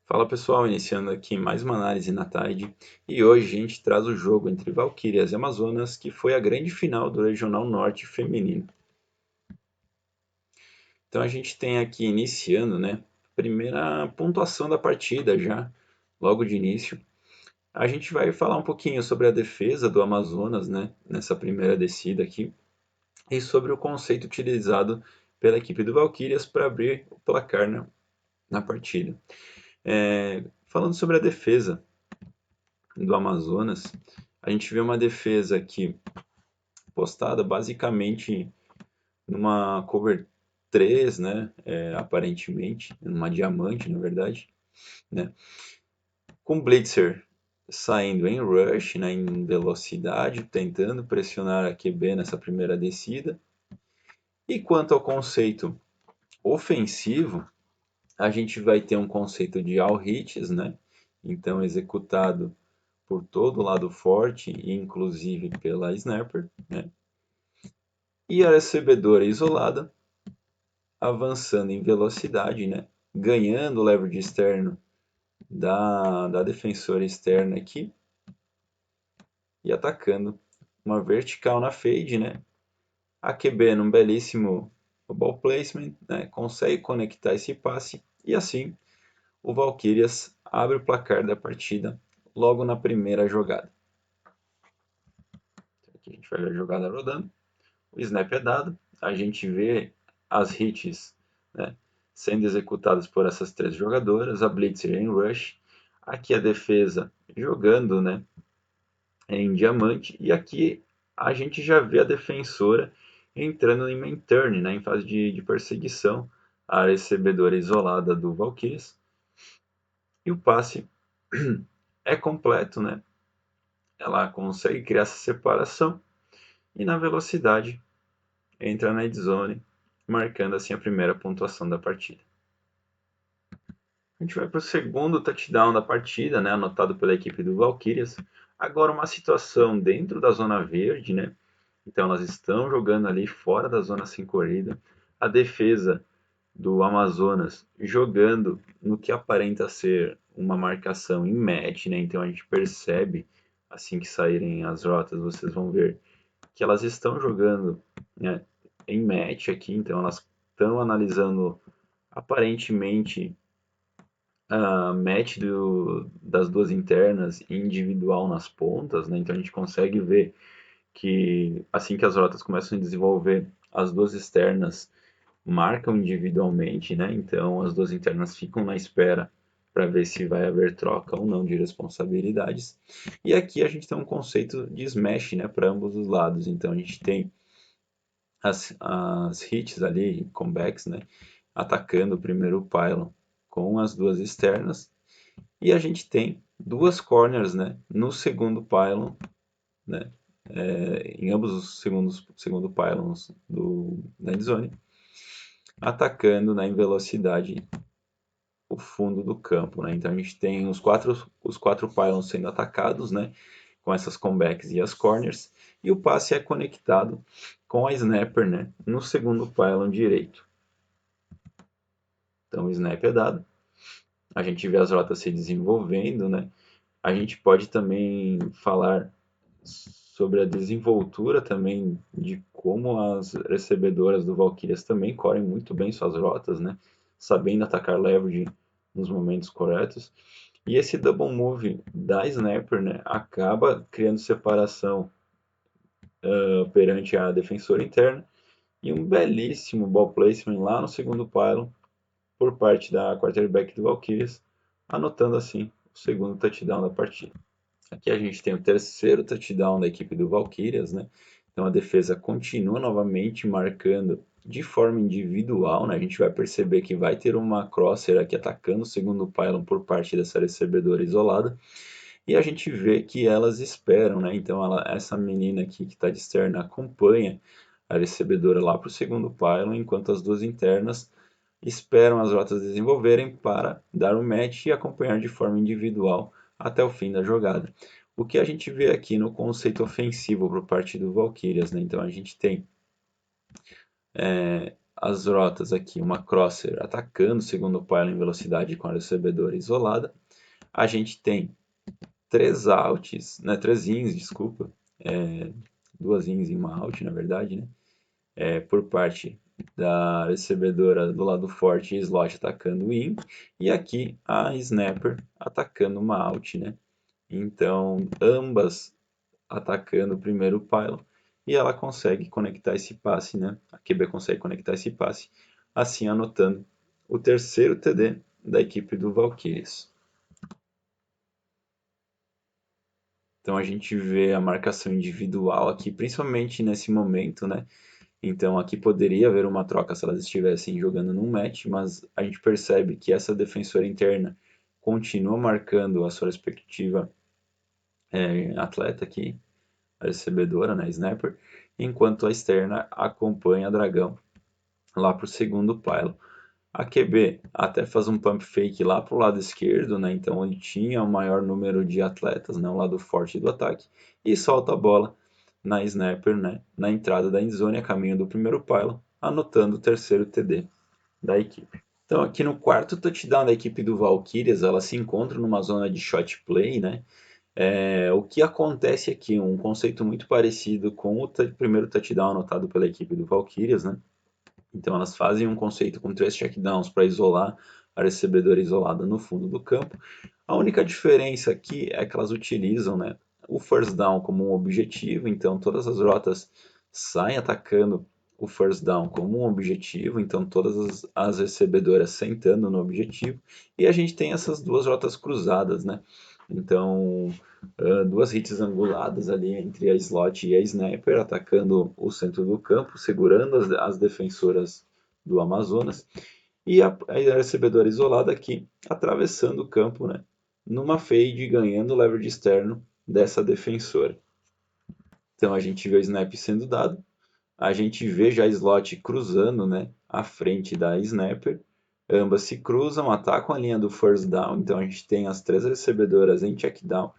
Fala pessoal, iniciando aqui mais uma análise na Tide e hoje a gente traz o jogo entre Valkyrias e Amazonas, que foi a grande final do Regional Norte feminino. Então a gente tem aqui iniciando, né, primeira pontuação da partida já, logo de início. A gente vai falar um pouquinho sobre a defesa do Amazonas, né, nessa primeira descida aqui, e sobre o conceito utilizado pela equipe do Valkyrias para abrir o placar na partida. Falando sobre a defesa do Amazonas, a gente vê uma defesa aqui postada basicamente numa cover 3, né? Aparentemente, numa diamante, na verdade, né? Com Blitzer saindo em rush, né, em velocidade, tentando pressionar a QB nessa primeira descida. E quanto ao conceito ofensivo, a gente vai ter um conceito de all hits, né? Então executado por todo o lado forte, inclusive pela snapper, né? E a recebedora isolada avançando em velocidade, né? Ganhando o leverage externo da defensora externa aqui e atacando uma vertical na fade, né? A QB num belíssimo ball placement, né? Consegue conectar esse passe e assim o Valkyrias abre o placar da partida logo na primeira jogada. Aqui a gente vai ver a jogada rodando. O snap é dado, a gente vê as hits, né, sendo executadas por essas três jogadoras, a Blitzer em rush, aqui a defesa jogando, né, em diamante, e aqui a gente já vê a defensora entrando em main turn, né, em fase de perseguição, a recebedora isolada do Valkyries, e o passe é completo, né, ela consegue criar essa separação, e na velocidade entra na endzone, marcando assim a primeira pontuação da partida. A gente vai para o segundo touchdown da partida, né, anotado pela equipe do Valkyrias. Agora uma situação dentro da zona verde, né? Então elas estão jogando ali fora da zona sem corrida. A defesa do Amazonas jogando no que aparenta ser uma marcação em match, né? Então a gente percebe assim que saírem as rotas, vocês vão ver que elas estão jogando, né, em match aqui, então elas estão analisando aparentemente a match das duas internas e individual nas pontas, né? Então a gente consegue ver que assim que as rotas começam a desenvolver, as duas externas marcam individualmente, né? Então as duas internas ficam na espera para ver se vai haver troca ou não de responsabilidades. E aqui a gente tem um conceito de smash, né, para ambos os lados. Então a gente tem as hits ali, comebacks, né, atacando o primeiro pylon com as duas externas. E a gente tem duas corners, né, no segundo pylon, né, em ambos os segundo pylons da endzone, atacando, né, em velocidade o fundo do campo, né? Então a gente tem os quatro pylons sendo atacados, né, com essas comebacks e as corners, e o passe é conectado com a snapper, né, no segundo pylon direito. Então o snap é dado, a gente vê as rotas se desenvolvendo, né? A gente pode também falar sobre a desenvoltura também de como as recebedoras do Valkyrias também correm muito bem suas rotas, né? Sabendo atacar leverage nos momentos corretos. E esse double move da Snapper, né, acaba criando separação perante a defensora interna e um belíssimo ball placement lá no segundo pylon por parte da quarterback do Valkyries, anotando assim o segundo touchdown da partida. Aqui a gente tem o terceiro touchdown da equipe do Valkyrias, né? Então a defesa continua novamente marcando de forma individual, né? A gente vai perceber que vai ter uma crosser aqui atacando o segundo pylon por parte dessa recebedora isolada. E a gente vê que elas esperam, né? Então essa menina aqui que está de externa acompanha a recebedora lá para o segundo pylon, enquanto as duas internas esperam as rotas desenvolverem para dar o match e acompanhar de forma individual até o fim da jogada. O que a gente vê aqui no conceito ofensivo por parte do Valkyrias, né? Então a gente tem as rotas aqui, uma crosser atacando o segundo pylon em velocidade com a recebedora isolada. A gente tem três outs, né, três ins, desculpa, duas ins e uma out, na verdade, né, por parte da recebedora do lado forte e slot atacando o in, e aqui a snapper atacando uma out, né. Então, ambas atacando o primeiro pylon, e ela consegue conectar esse passe, né? A QB consegue conectar esse passe, assim anotando o terceiro TD da equipe do Valkyries. Então a gente vê a marcação individual aqui, principalmente nesse momento, né? Então aqui poderia haver uma troca se elas estivessem jogando num match, mas a gente percebe que essa defensora interna continua marcando a sua respectiva atleta aqui, a recebedora, né, snapper, enquanto a externa acompanha a Dragão lá para o segundo pylon. A QB até faz um pump fake lá para o lado esquerdo, né, então onde tinha o maior número de atletas, né, o lado forte do ataque, e solta a bola na snapper, né, na entrada da endzone a caminho do primeiro pylon, anotando o terceiro TD da equipe. Então aqui no quarto touchdown da equipe do Valkyrias, ela se encontra numa zona de shot play, né, o que acontece aqui, um conceito muito parecido com o primeiro touchdown anotado pela equipe do Valkyrias, né? Então elas fazem um conceito com três checkdowns para isolar a recebedora isolada no fundo do campo. A única diferença aqui é que elas utilizam, né, o first down como um objetivo, então todas as rotas saem atacando o first down como um objetivo, então todas as recebedoras sentando no objetivo, e a gente tem essas duas rotas cruzadas, né? Então, duas hits anguladas ali entre a slot e a sniper, atacando o centro do campo, segurando as defensoras do Amazonas, e a recebedora isolada aqui, atravessando o campo, né, numa fade, ganhando o leverage externo dessa defensora. Então a gente vê o snap sendo dado, a gente vê já a slot cruzando, né, à frente da snapper, ambas se cruzam, atacam a linha do first down, então a gente tem as três recebedoras em check down,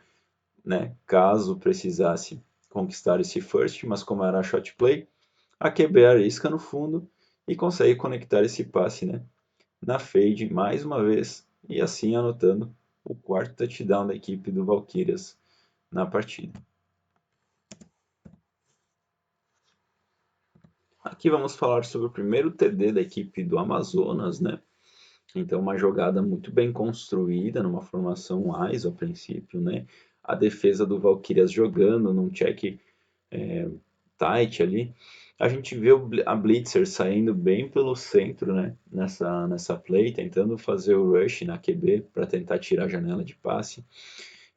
né, caso precisasse conquistar esse first, mas como era shot play, a QB arrisca no fundo e consegue conectar esse passe, né, na fade mais uma vez e assim anotando o quarto touchdown da equipe do Valkyrias na partida. Aqui vamos falar sobre o primeiro TD da equipe do Amazonas, né? Então, uma jogada muito bem construída, numa formação ISO a princípio, né? A defesa do Valkyrias jogando num check tight ali. A gente vê a Blitzer saindo bem pelo centro, né? Nessa play, tentando fazer o rush na QB para tentar tirar a janela de passe.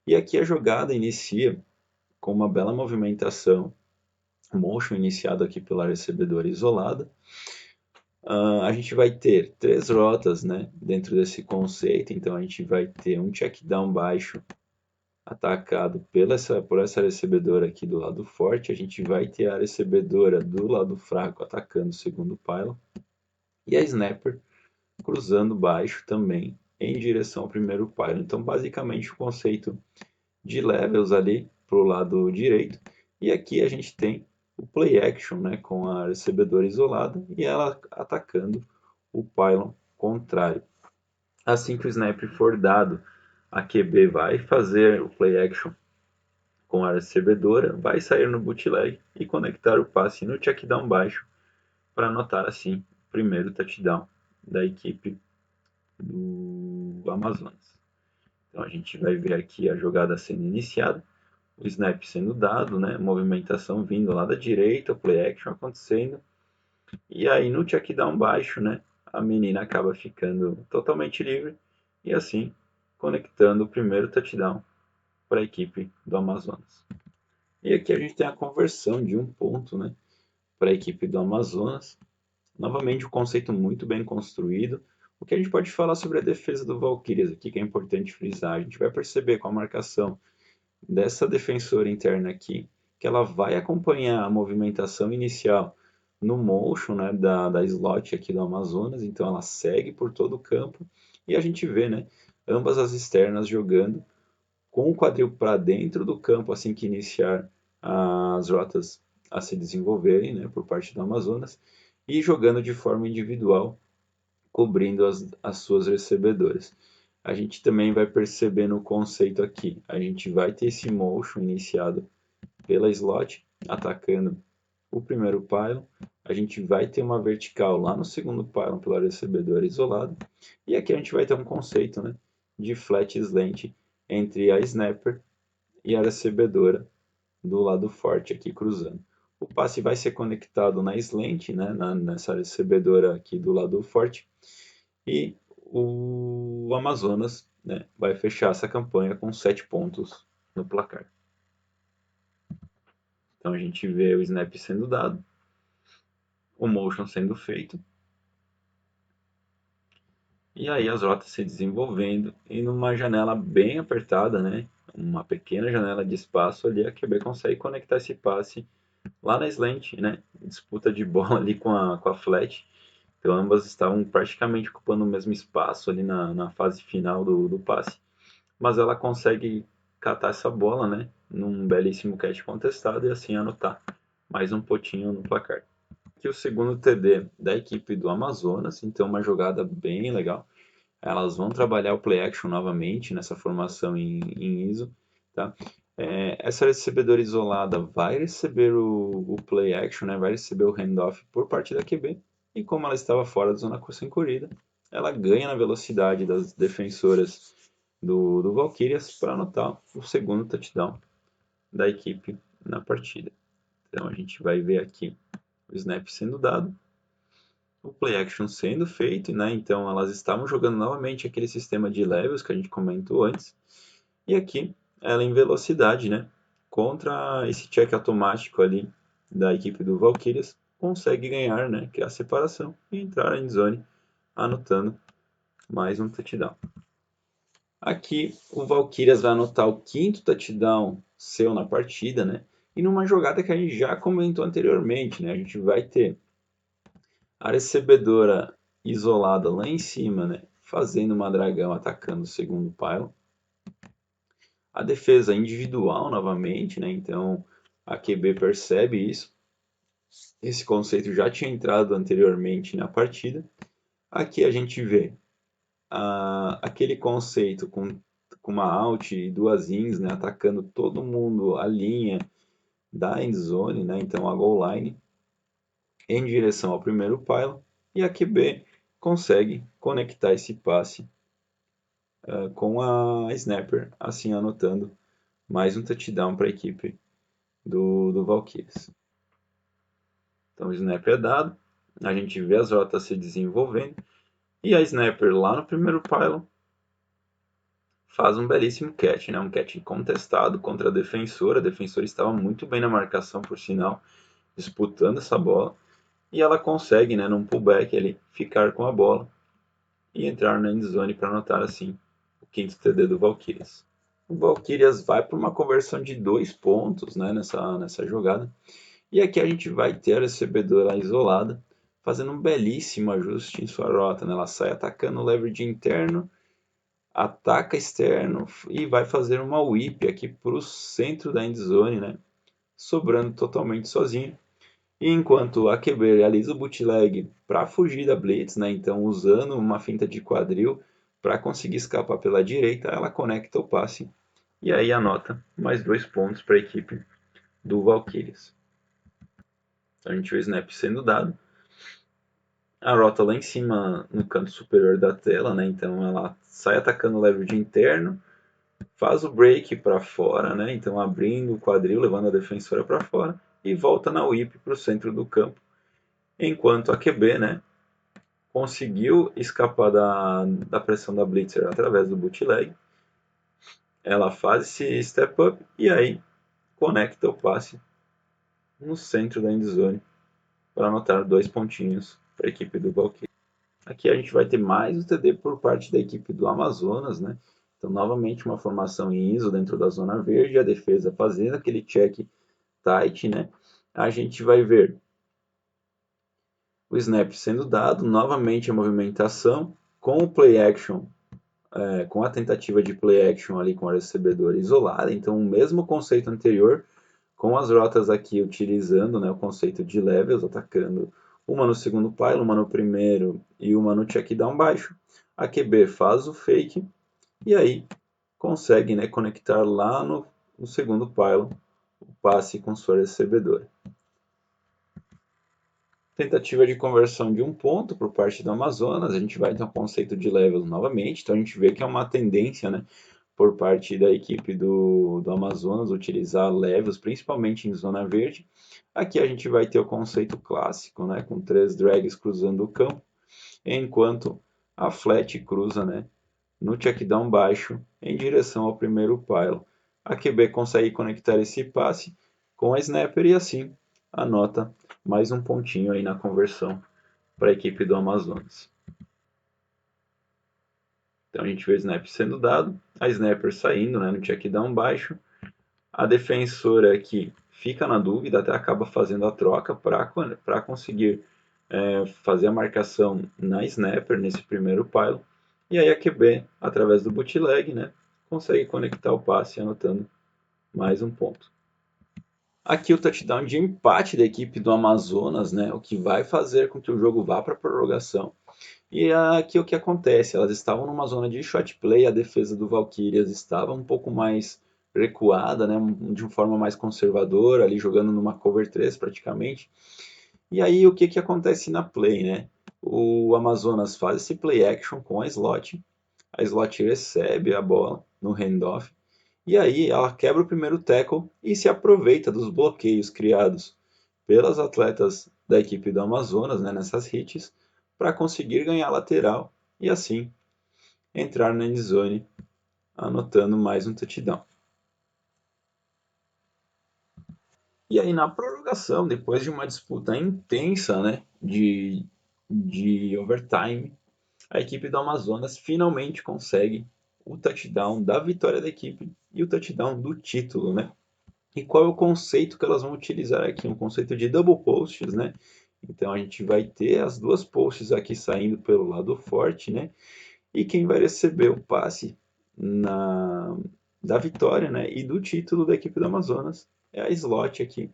E aqui a jogada inicia com uma bela movimentação, motion iniciado aqui pela recebedora isolada. A gente vai ter três rotas, né, dentro desse conceito, então a gente vai ter um check down baixo atacado por essa recebedora aqui do lado forte, a gente vai ter a recebedora do lado fraco atacando o segundo pylon, e a snapper cruzando baixo também em direção ao primeiro pylon. Então, basicamente, o conceito de levels ali para o lado direito, e aqui a gente tem o play action, né, com a recebedora isolada e ela atacando o pylon contrário. Assim que o snap for dado, a QB vai fazer o play action com a recebedora, vai sair no bootleg e conectar o passe no check down baixo para anotar assim o primeiro touchdown da equipe do Amazonas. Então a gente vai ver aqui a jogada sendo iniciada, o snap sendo dado, né, movimentação vindo lá da direita, o play action acontecendo, e aí no check down baixo, né, a menina acaba ficando totalmente livre e assim conectando o primeiro touchdown para a equipe do Amazonas. E aqui a gente tem a conversão de um ponto, né, para a equipe do Amazonas. Novamente, um conceito muito bem construído. O que a gente pode falar sobre a defesa do Valkyrias aqui, que é importante frisar, a gente vai perceber com a marcação dessa defensora interna aqui, que ela vai acompanhar a movimentação inicial no motion, né, da slot aqui do Amazonas, então ela segue por todo o campo e a gente vê, né, ambas as externas jogando com o quadril para dentro do campo assim que iniciar as rotas a se desenvolverem, né, por parte do Amazonas, e jogando de forma individual, cobrindo as suas recebedoras. A gente também vai perceber no conceito aqui, a gente vai ter esse motion iniciado pela slot, atacando o primeiro pylon, a gente vai ter uma vertical lá no segundo pylon pela recebedora isolada, e aqui a gente vai ter um conceito, né, de flat slant entre a snapper e a recebedora do lado forte aqui cruzando. O passe vai ser conectado na slant, né, nessa recebedora aqui do lado forte, e o Amazonas, né, vai fechar essa campanha com 7 pontos no placar. Então a gente vê o snap sendo dado, o motion sendo feito, e aí as rotas se desenvolvendo, e numa janela bem apertada, né, uma pequena janela de espaço ali, a QB consegue conectar esse passe lá na slant, né, disputa de bola ali com a flat, então ambas estavam praticamente ocupando o mesmo espaço ali na fase final do passe, mas ela consegue catar essa bola, né, num belíssimo catch contestado e assim anotar mais um pontinho no placar. Aqui o segundo TD da equipe do Amazonas, então uma jogada bem legal. Elas vão trabalhar o play action novamente nessa formação em ISO, tá? Essa recebedora isolada vai receber o play action, né? Vai receber o handoff por parte da QB, e como ela estava fora da zona sem corrida, ela ganha na velocidade das defensoras do Valkyrias para anotar o segundo touchdown da equipe na partida. Então a gente vai ver aqui o snap sendo dado, o play action sendo feito, né? Então elas estavam jogando novamente aquele sistema de levels que a gente comentou antes. E aqui ela em velocidade, né? Contra esse check automático ali da equipe do Valkyrias, consegue ganhar, né? Criar separação e entrar em zone, anotando mais um touchdown. Aqui o Valkyrias vai anotar o quinto touchdown seu na partida, né? E numa jogada que a gente já comentou anteriormente, né? A gente vai ter a recebedora isolada lá em cima, né? Fazendo uma dragão atacando o segundo pylon. A defesa individual novamente, né? Então a QB percebe isso. Esse conceito já tinha entrado anteriormente na partida. Aqui a gente vê aquele conceito com uma out e duas ins, né? Atacando todo mundo a linha da endzone, né? Então a goal line em direção ao primeiro pylon, e a QB consegue conectar esse passe com a snapper, assim anotando mais um touchdown para a equipe do Valkyries. Então o snap é dado, a gente vê as rotas se desenvolvendo, e a snapper lá no primeiro pylon faz um belíssimo catch, né? Um catch contestado contra a defensora estava muito bem na marcação, por sinal, disputando essa bola, e ela consegue, né, num pullback ali, ficar com a bola e entrar na endzone para anotar assim o quinto TD do Valkyrias. O Valkyrias vai para uma conversão de 2 pontos, né, nessa jogada. E aqui a gente vai ter a recebedora isolada, fazendo um belíssimo ajuste em sua rota, né? Ela sai atacando o leverage interno, ataca externo e vai fazer uma whip aqui para o centro da endzone, né? Sobrando totalmente sozinho. E enquanto a QB realiza o bootleg para fugir da blitz, né? Então usando uma finta de quadril para conseguir escapar pela direita, ela conecta o passe e aí anota mais 2 pontos para a equipe do Valkyrias. Então a gente vê o snap sendo dado, a rota lá em cima no canto superior da tela, né? Então ela sai atacando o leverage interno, faz o break para fora, né? Então abrindo o quadril, levando a defensora para fora e volta na whip para o centro do campo, enquanto a QB, né, conseguiu escapar da pressão da blitzer através do bootleg. Ela faz esse step up e aí conecta o passe no centro da endzone para anotar 2 pontinhos para a equipe do Valkyrie. Aqui a gente vai ter mais o TD por parte da equipe do Amazonas, né? Então, novamente, uma formação em ISO dentro da zona verde, a defesa fazendo aquele check tight, né? A gente vai ver o snap sendo dado, novamente a movimentação, com o play action, com a tentativa de play action ali com a recebedora isolada, então o mesmo conceito anterior, com as rotas aqui utilizando, né, o conceito de levels, atacando uma no segundo pile, uma no primeiro e uma no check down baixo. A QB faz o fake e aí consegue, né, conectar lá no segundo pile o passe com sua recebedora. Tentativa de conversão de um ponto por parte do Amazonas, a gente vai ter um conceito de level novamente, então a gente vê que é uma tendência, né, por parte da equipe do Amazonas utilizar levels, principalmente em zona verde. Aqui a gente vai ter o conceito clássico, né, com 3 drags cruzando o campo, enquanto a flat cruza, né, no checkdown baixo em direção ao primeiro pile. A QB consegue conectar esse passe com a snapper e assim anota mais um pontinho aí na conversão para a equipe do Amazonas. Então a gente vê o snap sendo dado, a snapper saindo, né, no checkdown baixo. A defensora aqui fica na dúvida, até acaba fazendo a troca para conseguir fazer a marcação na snapper nesse primeiro pile. E aí a QB, através do bootleg, né, consegue conectar o passe anotando mais um ponto. Aqui o touchdown de empate da equipe do Amazonas, né, o que vai fazer com que o jogo vá para a prorrogação. E aqui o que acontece? Elas estavam numa zona de shot play, a defesa do Valkyrias estava um pouco mais recuada, né, de uma forma mais conservadora, ali jogando numa cover 3 praticamente. E aí o que, que acontece na play, né? O Amazonas faz esse play action com a slot recebe a bola no handoff, e aí ela quebra o primeiro tackle e se aproveita dos bloqueios criados pelas atletas da equipe do Amazonas, né, nessas hits, para conseguir ganhar a lateral e assim entrar na endzone, anotando mais um touchdown. E aí na prorrogação, depois de uma disputa intensa, né, de overtime, a equipe do Amazonas finalmente consegue o touchdown da vitória da equipe e o touchdown do título, né? E qual é o conceito que elas vão utilizar aqui? Um conceito de double posts, né? Então a gente vai ter as duas posts aqui saindo pelo lado forte, né? E quem vai receber o passe da vitória, né? E do título da equipe do Amazonas é a slot aqui,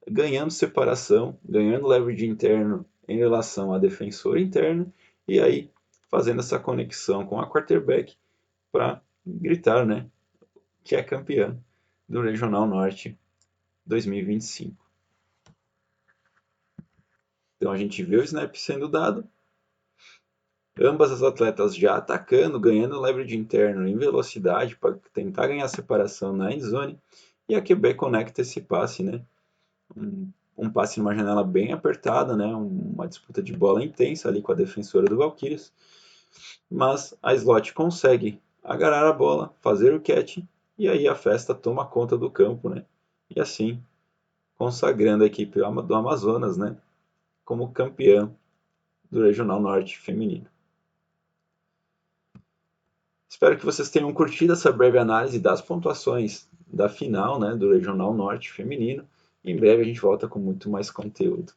ganhando separação, ganhando leverage interno em relação à defensora interna, e aí fazendo essa conexão com a quarterback para gritar, né, que é campeã do Regional Norte 2025. Então a gente vê o snap sendo dado, ambas as atletas já atacando, ganhando leverage interno em velocidade para tentar ganhar separação na endzone, e a QB conecta esse passe, né, um passe numa janela bem apertada, né? Uma disputa de bola intensa ali com a defensora do Valkyries, mas a Slot consegue agarrar a bola, fazer o catch, e aí a festa toma conta do campo, né? E assim, consagrando a equipe do Amazonas, né? Como campeã do Regional Norte feminino. Espero que vocês tenham curtido essa breve análise das pontuações da final, né, do Regional Norte feminino. Em breve a gente volta com muito mais conteúdo.